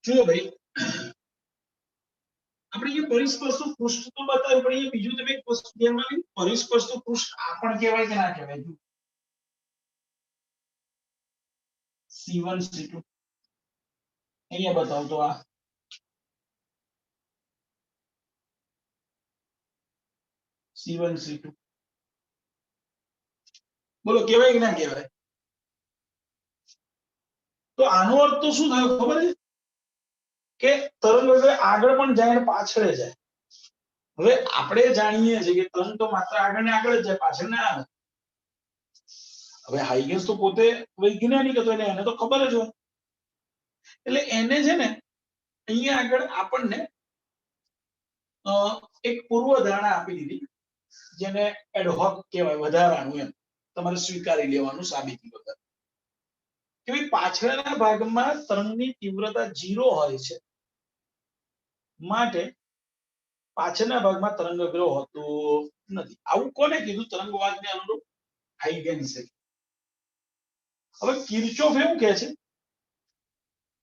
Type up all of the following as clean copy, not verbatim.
જો ભાઈ આપણે ये परिस्पर्शु पृष्ठ तो बताવ્યું પણ એ બીજું તમે એક વસ્તુ ધ્યાનમાં લ્યો પરિસ્पर्शु પૃષ્ઠ આ પણ કહેવાય કે ના કહેવાય C1 C2 અહીંયા બતાવો તો આ C1 C2 બોલો કહેવાય કે ના કહેવાય તો આનો અર્થ તો શું થાય ખબર છે કે તરંગ અગર આગળ પણ જાય અને પાછળ જાય હવે આપણે જાણીએ છીએ કે તરંગ તો માત્ર આગળ ને આગળ જ જાય પાછળ ના આવે હવે હાઇગેન્સ તો પોતે વૈજ્ઞાનિક હતો એટલે એને તો ખબર જ હોય એટલે એને છે ને અહીંયા આગળ આપણને એક પૂર્વ ધારણા આપી દીધી જેને એડહોક કહેવાય વધારાનું એમ તમારે સ્વીકારી લેવાનું સાબિતી વગર કે ભાઈ પાછળના ભાગમાં તરંગની તીવ્રતા 0 હોય છે માટે પાછળના ભાગમાં તરંગ અગ્ર હોતો નથી આવું કોને કીધું તરંગવાદને અનુરૂપ હાઇગેન્સે હવે કિર્ચોફ એવું કહે છે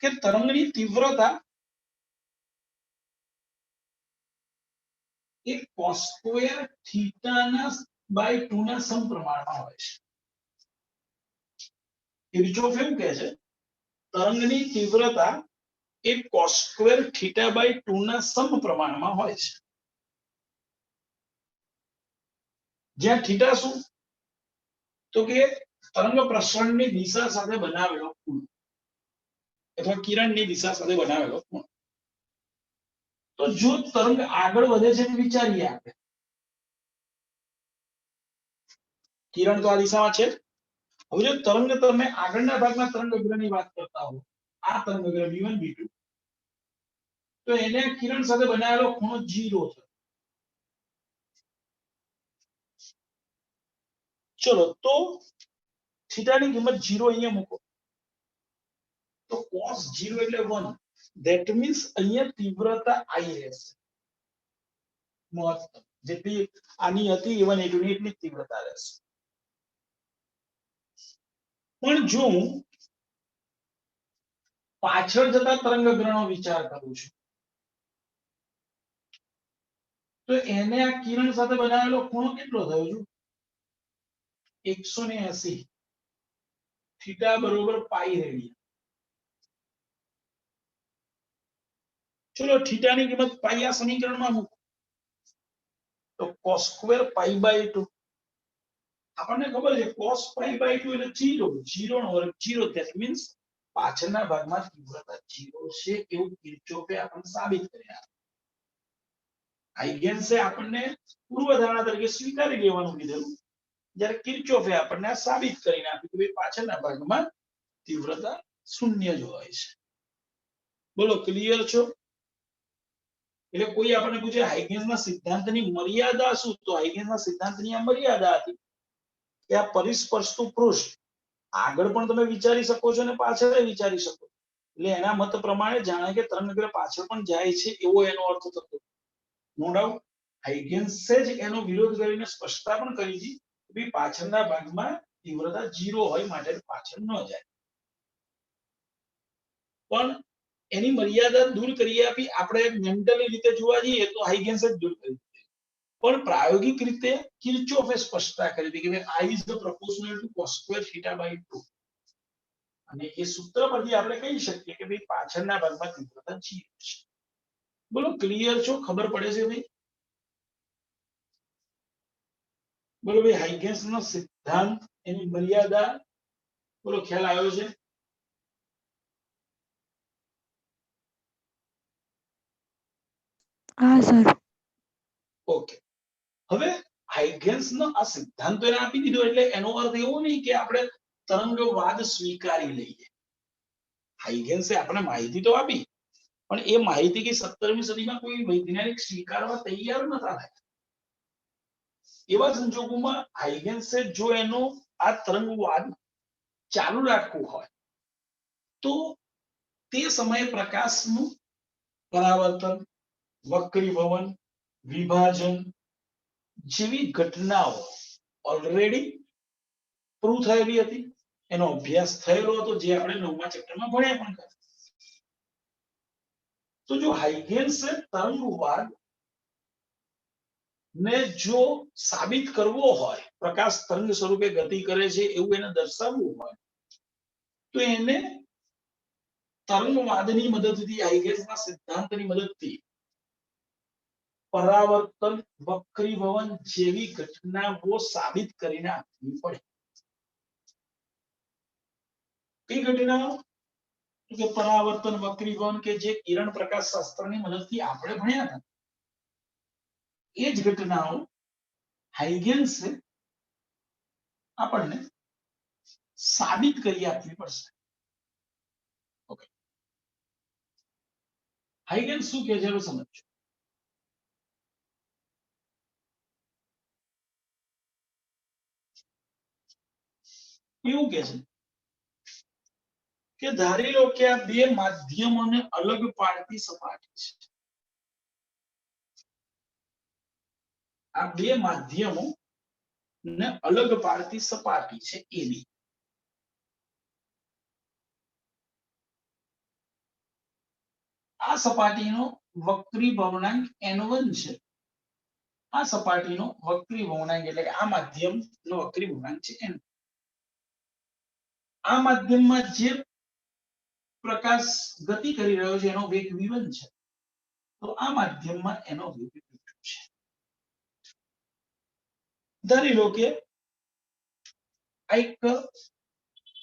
કે તરંગની તીવ્રતા એ cos સ્ક્વેર થીટાના બાય 2 ના સમપ્રમાણમાં હોય છે કિર્ચોફ એવું કહે છે તરંગની તીવ્રતા એ cos સ્ક્વેર થીટા બાય 2 ના સમપ્રમાણમાં હોય છે જ્યાં થીટા શું તો કે તરંગ પ્રસરણની દિશા સાથે બનાવેલો ખૂણો અથવા કિરણની દિશા સાથે બનાવેલો ખૂણો તો જો તરંગ આગળ વધે છે વિચારીએ આપણે કિરણ તો આ દિશામાં છે હવે જો તરંગ તમે આગળના ભાગમાં તરંગ અગ્રની વાત કરતા હો આ તરંગ અગ્ર v1 v2 તો એને કિરણ સાથે બનાવેલો ખૂણો 0 છે ચલો તો થીટાની કિંમત 0 અહીંયા મૂકો તો cos 0 એટલે 1 that means અહીંયા તીવ્રતા I રહેશે મહત્તમ જેટલી આની હતી A1 A2 ની એટલી તીવ્રતા રહેશે પણ જો હું પાછળ જતા તરંગ અગ્રનો વિચાર કરું છું તો એને આ કિરણ સાથે બનાવેલો ખૂણો કેટલો થયો છે 180 થીટા બરોબર પાઈ રેડિયન ચલો થીટાની કિંમત પાઈ આ સમીકરણમાં મૂકો તો cos સ્ક્વેર પાઈ બાય 2 આપણને ખબર છે cos પાઈ બાય 2 એટલે 0 નો વર્ગ 0 that means પાછળના ભાગમાં તીવ્રતા 0 છે એવું કિર્ચોફે આપણને સાબિત કરી આપ્યું હાઇગેન્સે આપણને પૂર્વધારણા તરીકે સ્વીકારી લેવાનું કીધેલું જ્યારે કિર્ચોફે આપણને આ સાબિત કરીને આપ્યું કે ભાઈ પાછળના ભાગમાં તીવ્રતા 0 જ હોય છે બોલો ક્લિયર છો એટલે કોઈ આપણને પૂછે હાઇગેન્સના સિદ્ધાંતની મર્યાદા શું તો હાઇગેન્સના સિદ્ધાંતની આ મર્યાદા હતી કે આ પરિસ્પર્શતું પૃષ્ઠ આગળ પણ તમે વિચારી શકો છો અને પાછળ વિચારી શકો એટલે એના મત પ્રમાણે જાણે કે તરંગ અગ્ર પાછળ પણ જાય છે એવો એનો અર્થ થતો નો ડાઉટ હાઇગેન્સે જ એનો વિરોધ કરીને સ્પષ્ટતા પણ કરી હતી કે ભાઈ પાછળના ભાગમાં તીવ્રતા 0 હોય માટે પાછળ ન જાય પણ એની મર્યાદા દૂર કરી આપી આપણે મેન્ટલી રીતે જોવા જઈએ તો હાઇગેન્સ જ દૂર કરી પણ પ્રાયોગિક રીતે કિર્ચોફે સ્પષ્ટતા કરી હતી કે I is the proportional to cos square theta by 2 અને એ સૂત્ર પરથી આપણે કહી શકીએ કે ભાઈ પાછળના ભાગમાં તીવ્રતા 0 છે બોલો ક્લિયર છો ખબર પડે છે ભાઈ બોલો ભાઈ હાઇગેન્સનો સિદ્ધાંત એની મર્યાદા બોલો ખ્યાલ આવ્યો છે હા સર ઓકે હવે હાઇગેન્સનો આ સિદ્ધાંત એને આપી દીધો એટલે એનો અર્થ એવો નહીં કે આપણે તરંગવાદ સ્વીકારી લઈએ હાઇગેન્સે આપણને માહિતી તો આપી પણ એ માહિતી કે 17મી સદીમાં કોઈ વૈજ્ઞાનિક સ્વીકારવા તૈયાર નતા થયા એવા સંજોગોમાં હાઇગેન્સે જો એનો આ તરંગવાદ ચાલુ રાખવું હોય તો તે સમયે પ્રકાશનું પરાવર્તન વક્રીભવન વિભાજન જેવી ઘટનાઓ ઓલરેડી પ્રૂવ થયેલી હતી એનો અભ્યાસ થયેલો હતો જે આપણે 9મા ચેપ્ટરમાં ભણ્યા પણ तो जो હાઇગેન્સ તરંગવાદ ને જો સાબિત કરવો હોય, પ્રકાશ તરંગ સ્વરૂપે ગતિ કરે છે એવું એને દર્શાવવું હોય, તો એને તરંગવાદની મદદથી, હાઇગેન્સના સિદ્ધાંતની મદદથી પરાવર્તન, વક્રીભવન જેવી ઘટનાઓ સાબિત કરીને આપવી પડે. કઈ ઘટનાઓ? કે પરાવર્તન, વક્રીભવન કે જે કિરણ પ્રકાશ શાસ્ત્રની મદદથી આપણે ભણ્યા હતા, એ જ ઘટનાઓ હાઇગેન્સે આપણને સાબિત કરી આપવી પડશે. ઓકે, હાઇગેન્સ શું કહે છે સમજો. એવું કહે છે કે ધારી લો કે આ બે માધ્યમોને અલગ પાડતી સપાટી છે. આ બે માધ્યમો ને અલગ પાડતી સપાટી છે એબી. આ સપાટીનો વક્રીભવનાંક n1 છે. આ સપાટીનો વક્રીભવનાંક એટલે કે આ માધ્યમનો વક્રીભવનાંક છે n. આ માધ્યમમાં જે પ્રકાશ ગતિ કરી રહ્યો છે એનો વેગ v1 છે, તો આ માધ્યમમાં એનો વેગ v2 છે. ધારી લો કે આ એક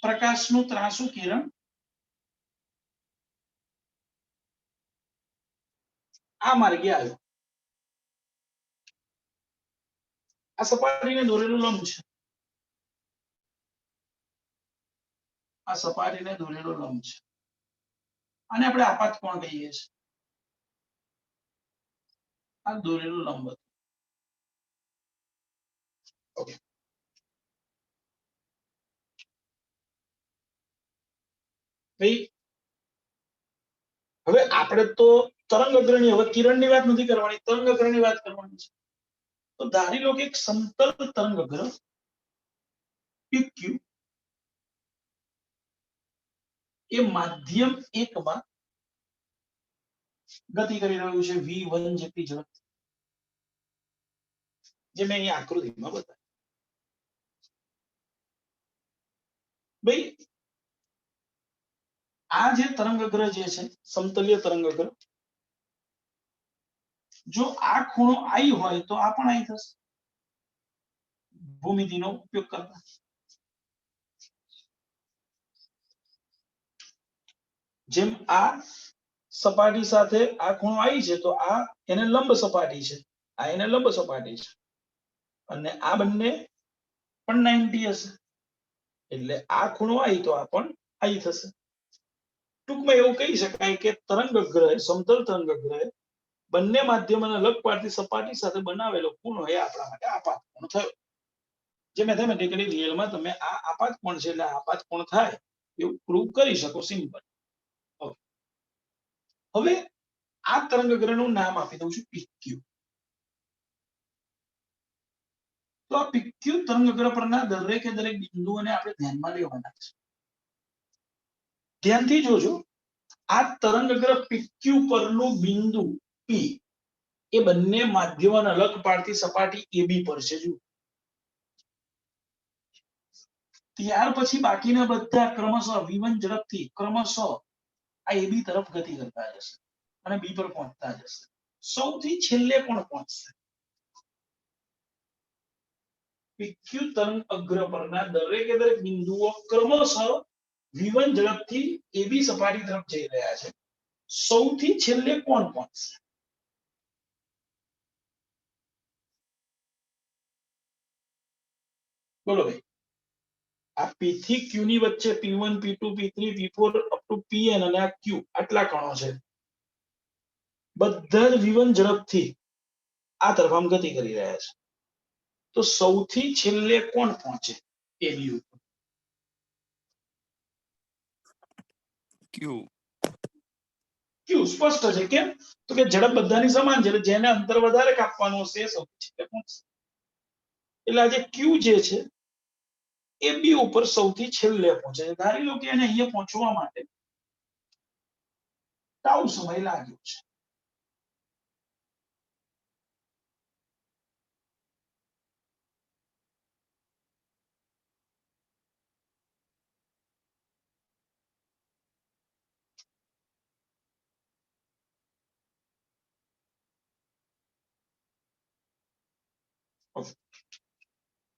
પ્રકાશનું ત્રાંસુ કિરણ આ માર્ગે આવ્યો. આ સપાટીને દોરેલું લંબ છે. આ સપાટીને દોરેલો લંબ છે. આને આપણે આપાત કોણ કહીએ છીએ. આ દોરેલું લંબ હતું. ઓકે, ભાઈ હવે આપણે તો તરંગ અગ્રની, હવે કિરણની વાત નથી કરવાની, તરંગ અગ્રની વાત કરવાની છે. તો ધારી લો કે એક સમતલ તરંગ અગ્ર PQ એ માધ્યમ 1 માં ગતિ કરી રહ્યું છે v1 જેટલી ઝડપથી, જે મેં અહીં આકૃતિમાં બતાવ્યું. ભાઈ આ જે તરંગ અગ્ર જે છે, સમતલીય તરંગ અગ્ર, જો આ ખૂણો I હોય તો આ પણ I થશે ભૂમિતિનો ઉપયોગ કરતા. જેમ આ સપાટી સાથે આ ખૂણો I છે તો આ એને લંબ સપાટી છે, આ એને લંબ સપાટી છે, અને આ બંને પણ 90 હશે, એટલે આ ખૂણો I તો આ પણ I થશે. ટૂંકમાં એવું કહી શકાય કે તરંગ અગ્રએ, સમતલ તરંગ અગ્રએ બંને માધ્યમોને અલગ પાડતી સપાટી સાથે બનાવેલો ખૂણો એ આપણા માટે આપાત કોણ થયો. જે મેથેમેટિકલી રિયલમાં તમે આ આપાત કોણ છે એટલે આપાત કોણ થાય એવું પ્રૂવ કરી શકો, સિમ્પલ. હવે આ તરંગ અગ્રનું નામ આપી દઉં છું PQ. તો આ PQ તરંગ અગ્ર પરના દરેકે દરેક બિંદુઓને આપણે ધ્યાનમાં લેવાના છે. ધ્યાનથી જોજો, આ તરંગ અગ્ર PQ પરનું બિંદુ P એ બંને માધ્યમોને અલગ પાડતી સપાટી AB પર છે. જો ત્યાર પછી બાકીના બધા ક્રમશઃ v1 ઝડપથી ક્રમશઃ આ AB તરફ ગતિ કરતા જશે અને B પર પહોંચતા જશે. સૌથી છેલ્લે કોણ પહોંચશે? PQ તરંગ અગ્ર પરના દરેકે દરેક બિંદુઓ ક્રમશઃ v1 ઝડપથી AB સપાટી તરફ જઈ રહ્યા છે. સૌથી છેલ્લે કોણ પહોંચશે? બોલો ભાઈ. આ P થી Q ની વચ્ચે P1 P2 P3 P4 up to Pn અને આ Q આટલા કણો છે. બધા જ v1 ઝડપથી આ તરફ આમ ગતિ કરી રહ્યા છે. તો સૌથી છેલ્લે કોણ પહોંચે AB ઉપર? Q. Q સ્પષ્ટ છે. કેમ? તો કે ઝડપ બધાની સમાન છે, જેને અંતર વધારે કાપવાનું હશે એ સૌથી છેલ્લે પહોંચશે. એટલે આ જે Q જે છે એ B ઉપર સૌથી છેલ્લે પહોંચે છે. ધારી લો કે એને અહીંયા પહોંચવા માટે ટાઉ સમય લાગ્યો છે.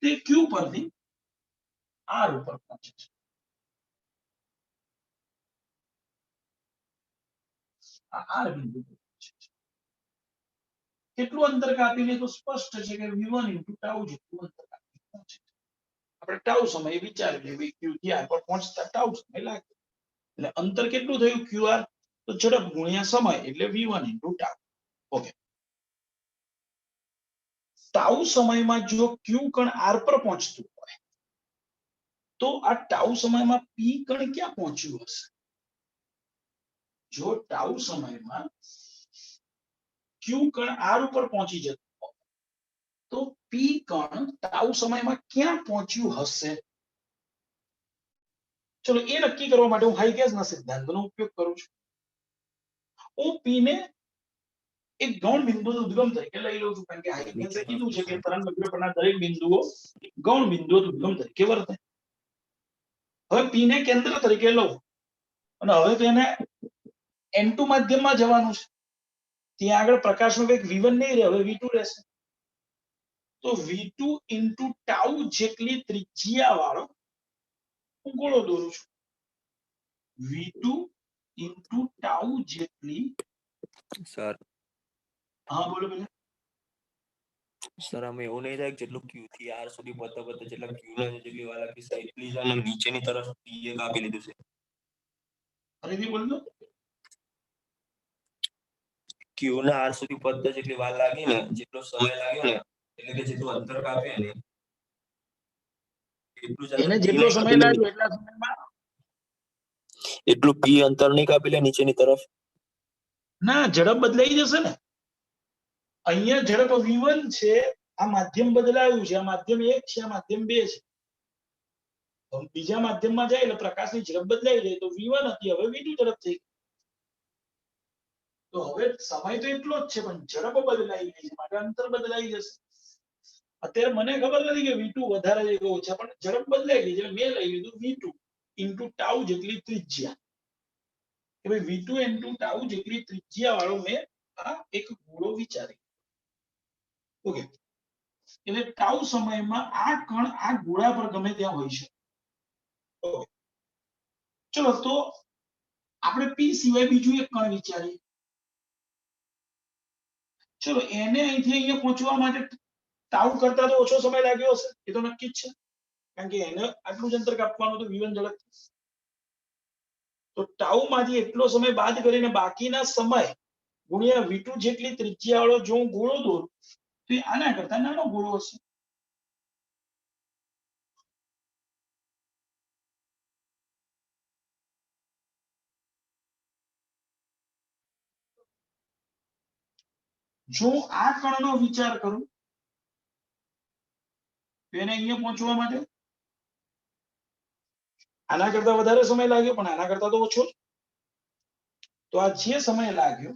તે ક્યુ પરથી આર ઉપર પહોંચે છે. આ આર બિંદુ પર પહોંચે છે. કેટલું અંતર કાપીને તો સ્પષ્ટ છે કે v1 * ટાઉ જેટલું અંતર કાપીને પહોંચે છે. આપણે ટાઉ સમય વિચારી લઈએ ક્યુ થી આર પર પહોંચતા ટાઉ સમય લાગે એટલે અંતર કેટલું થયું qr તો ઝડપ ગુણ્યા સમય એટલે v1 * ટાઉ. ઓકે, ટાઉ સમયમાં જો ક્યુ કણ આર પર પહોંચતું હોય તો આ ટાઉ સમયમાં પી કણ ક્યાં પહોંચ્યું હશે? જો ટાઉ સમયમાં ક્યુ કણ આર ઉપર પહોંચી જતો હોય તો પી કણ ટાઉ સમયમાં ક્યાં પહોંચ્યું હશે? ચલો એ નક્કી કરવા માટે હું હાઇગેસના સિદ્ધાંતનો ઉપયોગ કરું છું. હું પી ને એક ગૌણ બિંદુનો ઉદ્ગમ તરીકે લઈ લઉં છું કારણ કે હાઇગેસે કીધું છે કે તરંગગ્ર પરના દરેક બિંદુઓ ગૌણ બિંદુઓ ઉદ્ગમ તરીકે વર્તે. હવે પી ને કેન્દ્ર તરીકે લઉં અને હવે તેને n2 માધ્યમમાં જવાનું છે. ત્યાં આગળ પ્રકાશનો વેગ v1 નહીં રહે, હવે v2 રહેશે. તો v2 * ટાઉ જેટલી ત્રિજ્યા વાળો હું ગોળો દોરું છું. v2 * ટાઉ જેટલી સર હા બોલો બેટા. સર અમે એવું નહીં થાય કે જેટલું ક્યુ થી આર સુધી પહોંચતા પહોંચતા જેટલા ક્યુ ના જેટલી વાર લાગી છે એટલી જ અને નીચેની તરફ પી એ કાપી લીધું છે. ફરીથી બોલજો. ક્યુ ના આર સુધી પહોંચતા જેટલી વાર લાગી ને જેટલો સમય લાગ્યો ને એટલે કે જેટલું અંતર કાપ્યું ને એટલું જ એને અંતર જેટલો સમય લાગ્યો એટલા સમયમાં એટલું પી અંતર નહીં કાપી લે નીચેની તરફ. ના, ઝડપ બદલાઈ જશે ને. અહીંયા ઝડપ v1 છે, આ માધ્યમ બદલાયું છે, આ માધ્યમ 1 છે, આ માધ્યમ 2 છે. બીજા માધ્યમમાં જાય એટલે પ્રકાશની ઝડપ બદલાઈ જાય તો v1 હતી હવે v2 ઝડપ થઈ ગઈ. તો હવે સમય તો એટલો જ છે પણ ઝડપ બદલાઈ ગઈ છે માટે અંતર બદલાઈ જશે. અત્યારે મને ખબર નથી કે v2 વધારે છે કે ઓછા, પણ ઝડપ બદલાઈ ગઈ છે. મેં લઈ લીધું v2 * ટાઉ જેટલી ત્રિજ્યા. કે ભાઈ v2 * ટાઉ જેટલી ત્રિજ્યા વાળો મેં આ એક ગોળો વિચારી. ઓકે, એટલે ટાઉ સમયમાં આ કણ આ ગોળા પર ગમે ત્યાં હોય છે. ઓકે, ચલો તો આપણે પી સિવાય બીજું એક કણ વિચારીએ. ચલો એને અહીંથી અહીંયા પહોંચવા માટે ટાઉ કરતા તો ઓછો સમય લાગ્યો હશે, એ તો નક્કી જ છે કારણ કે એને આટલું જ અંતર કાપવાનું તો v1 ઝડપથી. તો ટાઉ માંથી એટલો સમય બાદ કરીને બાકીના સમય ગુણ્યા v2 જેટલી ત્રિજ્યા વાળો જો હું ગોળો દોરું તો એ આના કરતા નાનો ગોળો હશે. જો આ કણનો વિચાર કરું તો એને અહીંયા પહોંચવા માટે આના કરતા વધારે સમય લાગ્યો પણ આના કરતા તો ઓછો. તો આ જે સમય લાગ્યો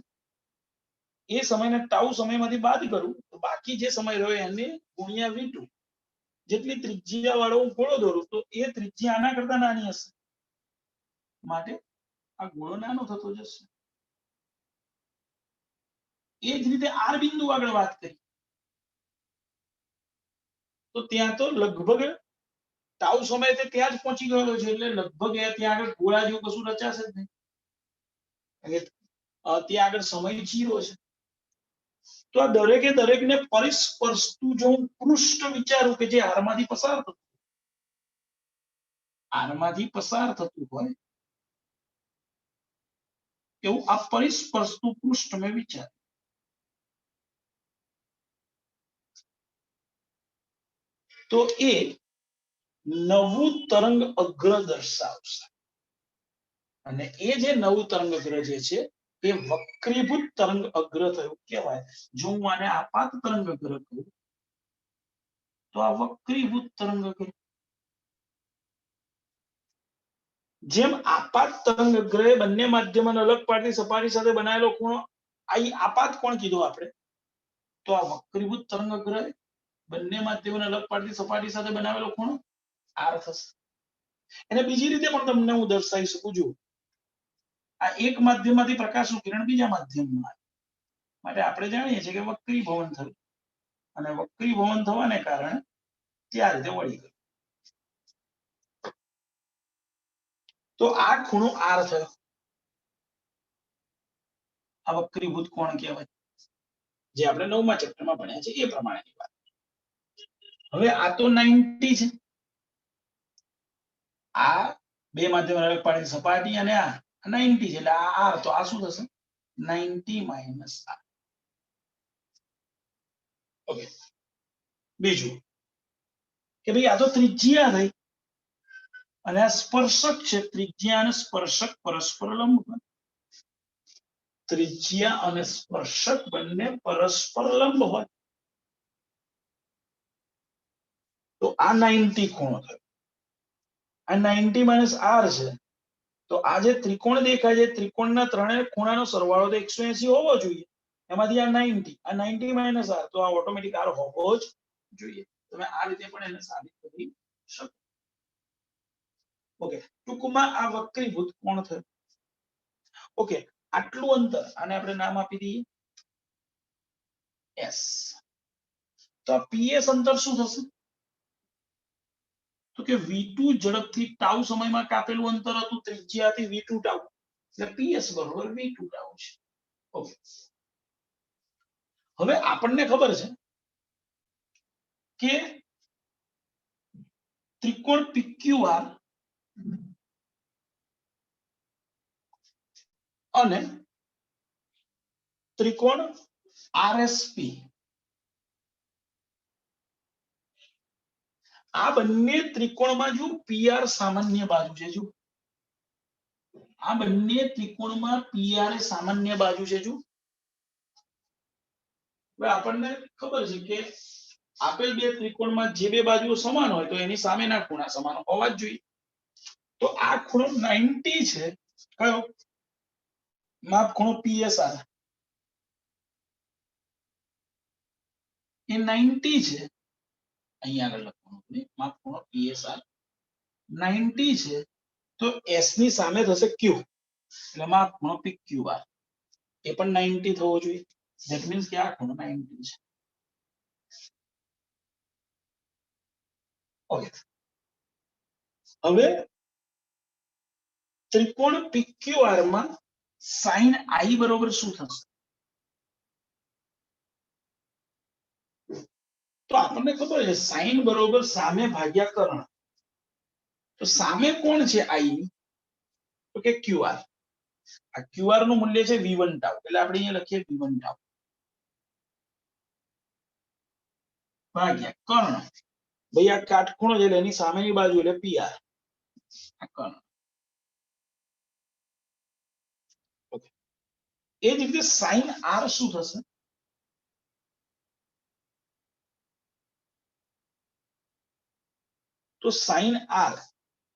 એ સમયને ટાઉ સમયમાંથી બાદ કરું તો બાકી જે સમય રહ્યો એને ગુણ્યા v2 જેટલી ત્રિજ્યા વાળો હું ગોળો દોરું તો એ ત્રિજ્યા આના કરતા નાની હશે માટે આ ગોળો નાનો થતો જશે. એ જ રીતે આર બિંદુ આગળ વાત કરી તો ત્યાં તો લગભગ ટાઉ સમય તે ત્યાં જ પહોંચી ગયેલો છે એટલે લગભગ ત્યાં આગળ ગોળા જેવું કશું રચાશે જ નહીં. ત્યાં આગળ સમય 0 છે. તો આ દરેકે દરેકને પરિસ્પર્શતું જો હું પૃષ્ઠ વિચારું કે જે આરમાંથી પસાર થતું હોય એવું આ પરિસ્પર્શતું પૃષ્ઠ મેં વિચાર્યું. તો એ નવું તરંગ અગ્ર દર્શાવશે અને એ જે નવું તરંગ અગ્ર જે છે એ વક્રીભૂત તરંગ અગ્ર થયું કહેવાય. જો હું આને આપાત તરંગ અગ્ર કહું તો આ વક્રીભૂત તરંગ અગ્ર. જેમ આપાત તરંગ અગ્રએ બંને માધ્યમોને અલગ પાડતી સપાટી સાથે બનાવેલો ખૂણો, આ આપાત કોણ કીધું આપણે? તો આ વક્રીભૂત તરંગ અગ્રએ બંને માધ્યમોને અલગ પાડતી સપાટી સાથે બનાવેલો ખૂણો r થશે. એને બીજી રીતે પણ તમને હું દર્શાવી શકું છું. આ એક માધ્યમમાંથી પ્રકાશનું કિરણ બીજા માધ્યમમાં આવે, માટે આપણે જાણીએ છીએ કે વક્રીભવન થયું, અને વક્રીભવન થવાને કારણે ત્યાં રીતે વળી ગયું. તો આ ખૂણો r થયો, આ વક્રીભૂત કોણ કહેવાય, જે આપણે 9મા ચેપ્ટરમાં ભણ્યા છે એ પ્રમાણેની વાત. હવે આ તો 90 છે, આ બે માધ્યમ અલગ પાડેલી સપાટી, અને આ 90 છે, એટલે આ r, તો આ શું થશે? 90 - r. ઓકે, બીજું કે ભાઈ આ તો ત્રિજ્યા થઈ, અને આ સ્પર્શક છે. ત્રિજ્યા અને સ્પર્શક પરસ્પર લંબ હોય. ત્રિજ્યા અને સ્પર્શક બંને પરસ્પર લંબ હોય, તો આ 90 ખૂણો થયો. આ 90 - r છે, તો આ જે ત્રિકોણ દેખાય છે, ત્રિકોણના ત્રણેય ખૂણાનો સરવાળો તો 180 હોવો જોઈએ. એમાંથી આ 90 - r, તો આ ઓટોમેટિક r હોવો જ જોઈએ. તમે આ રીતે પણ એને સાબિત કરી શકો. ઓકે, ટૂંકમાં આ વક્રીભૂત કોણ થયું? ઓકે, આટલું અંતર, આને આપણે નામ આપી દઈએ s. તો આ ps અંતર શું થશે? તો કે v2 ઝડપથી ટાઉ સમયમાં કાપેલું અંતર હતું ત્રિજ્યાથી v2 ટાઉ, એટલે ps બરોબર v2 ટાઉ છે. ઓકે, હવે આપણને ખબર છે કે ત્રિકોણ PQR અને ત્રિકોણ RSP, આ બંને ત્રિકોણમાં જો PR સામાન્ય બાજુ છે, જો આ બંને ત્રિકોણમાં PR એ સામાન્ય બાજુ છે. જો હવે આપણને ખબર છે કે આપેલ બે ત્રિકોણમાં જે બે બાજુઓ સમાન હોય તો એની સામેના ખૂણા સમાન હોવા જ જોઈએ. તો આ ખૂણો 90 છે, કયો? માપ ખૂણો PSR એ 90 છે. અહીંયા આગળ લખવાનું, માપ ખૂણો PSR 90 છે, તો S ની સામે થશે Q, એટલે માપ ખૂણો PQR એ પણ 90 થવો જોઈએ. ધેટ મીન્સ કે આ ખૂણો 90 છે. ઓકે, હવે ત્રિકોણ PQR માં sin I બરોબર શું થશે? તો આપણને ખબર છે sin બરોબર સામે ભાગ્યા કર્ણ. તો સામે કોણ છે I ની? તો કે QR. આ QR નું મૂલ્ય છે v1 ટાઉ, એટલે આપણે અહીંયા લખીએ v1 ટાઉ ભાગ્યા કર્ણ. ભાઈ આ કાટખૂણો છે એટલે એની સામેની બાજુ એટલે PR, આ કર્ણ. ઓકે, એ જ રીતે sin R શું થશે? તો sin R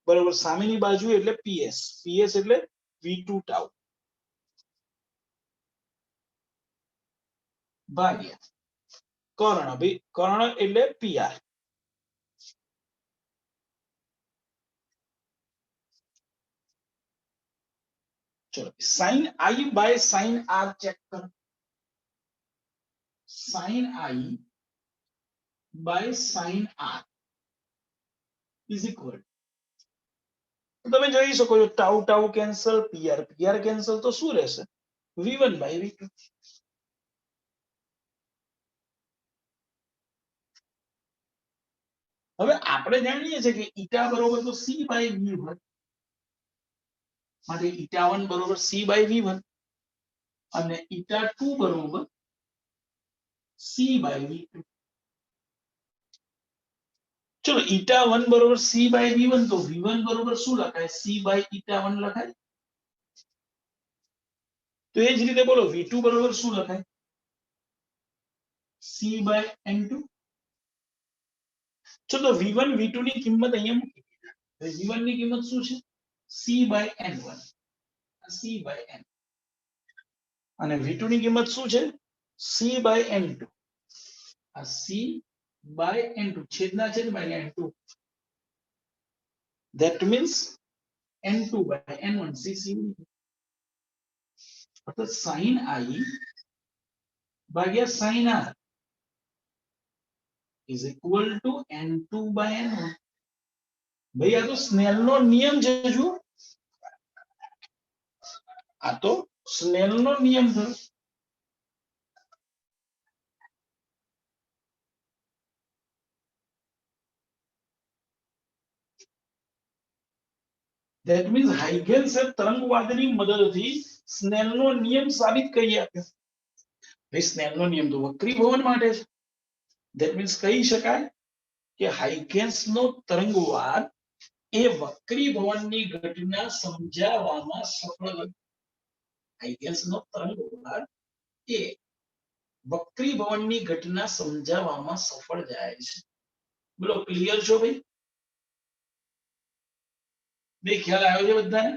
બરોબર સામેની બાજુ એટલે PS, PS એટલે v2 ટાઉ ભાગ્યા કર્ણ. ભાઈ કર્ણ એટલે PR. ચલો, sin I by sin R check કરો. sin I by sin R is equal, તમે જોઈ શકો છો tau tau cancel, PR PR cancel, તો શું રહેશે? v1 by v2. હવે આપણે જાણીએ છીએ કે ઈટા બરોબર તો c બાય v1, માટે ઈટા1 બરોબર c બાય v1 અને ઈટા2 બરોબર c બાય v2. ચલો, ઈટા1 બરોબર c બાય v1, તો v1 બરોબર શું લખાય? c બાય ઈટા1 લખાય. તો એ જ રીતે બોલો v2 બરોબર શું લખાય? c by n2. ચલો, v1 v2 ની કિંમત અહીંયા મૂકી દીધા. v1 ની કિંમત શું છે? c/n1 c/n અને v2 ની કિંમત શું છે c/n2 આ c/n2 છેદના છેદમાં n2 that means n2/n1 c અર્থাત sin i ભાગ્યા sin r is equal to n2/n1 ભાઈ આ તો સ્નેલનો નિયમ છે જુઓ આ તો સ્નેલનો નિયમ છે that means હાઇગેન્સે તરંગવાદની મદદથી સ્નેલનો નિયમ સાબિત કરી આપ્યો ભાઈ સ્નેલનો નિયમ તો વક્રીભવન માટે છે that means કહી શકાય કે હાઇગેન્સનો તરંગવાદ એ વક્રીભવનની ઘટના સમજાવવામાં સફળ હાઇગેન્સનો તરંગવાદ એ વક્રીભવનની ઘટના સમજાવવામાં સફળ જાય છે બોલો ક્લિયર છો ભાઈ બે ખ્યાલ આવ્યો છે બધાને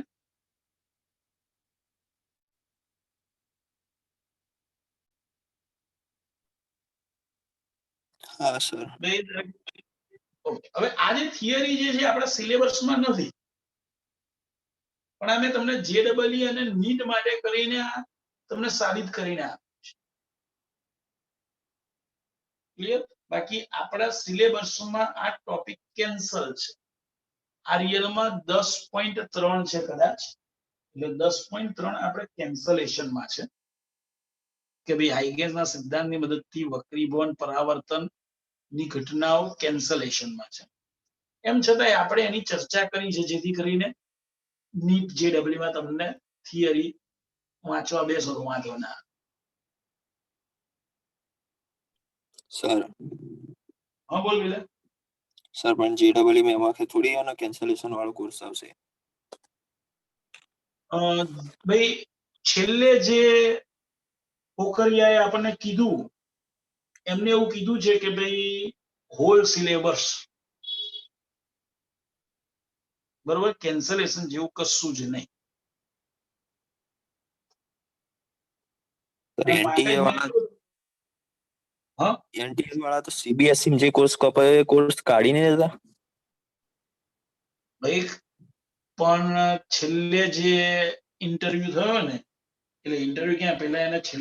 હા સર હવે આ જે થિયરી જે છે આપણા સિલેબસમાં નથી પણ અમે તમને જેડબલઈ અને નીટ માટે કરીને આ તમને સાબિત કરીને આપ્યું છે ક્લિયર બાકી આપણા સિલેબસમાં આ ટોપિક કેન્સલ છે આ રિયલમાં 10.3 છે કદાચ એટલે 10.3 આપણે કેન્સલેશનમાં છે કે ભાઈ હાઇગેન્સના સિદ્ધાંતની મદદથી વક્રીભવન પરાવર્તન ની ઘટનાઓ કેન્સલેશનમાં છે એમ છતાંય આપણે એની ચર્ચા કરી છે જેથી કરીને નીટ જેડબલ્યુ માં તમને થિયરી વાંચવા બેસો તો વાંધો ના સર હા બોલ વિલે સર પણ જેડબલઈ માં એમાં થોડી આનો કેન્સલેશન વાળો કોર્સ આવશે ભાઈ છેલ્લે જે પોખરિયાએ આપણને કીધું એમને એવું કીધું છે કે ભાઈ હોલ સિલેબસ બરોબર કેન્સલેશન જેવું કશું જ નહીં એનટીએ વાળા તો સીબીએસઈ જે કોર્સ કપાય એ કોર્સ કાઢી નહીં દેતા ભાઈ પણ છેલ્લે જે ઇન્ટરવ્યુ થયો ને એટલે ઇન્ટરવ્યુ ક્યાં પહેલા એને છેલ્લે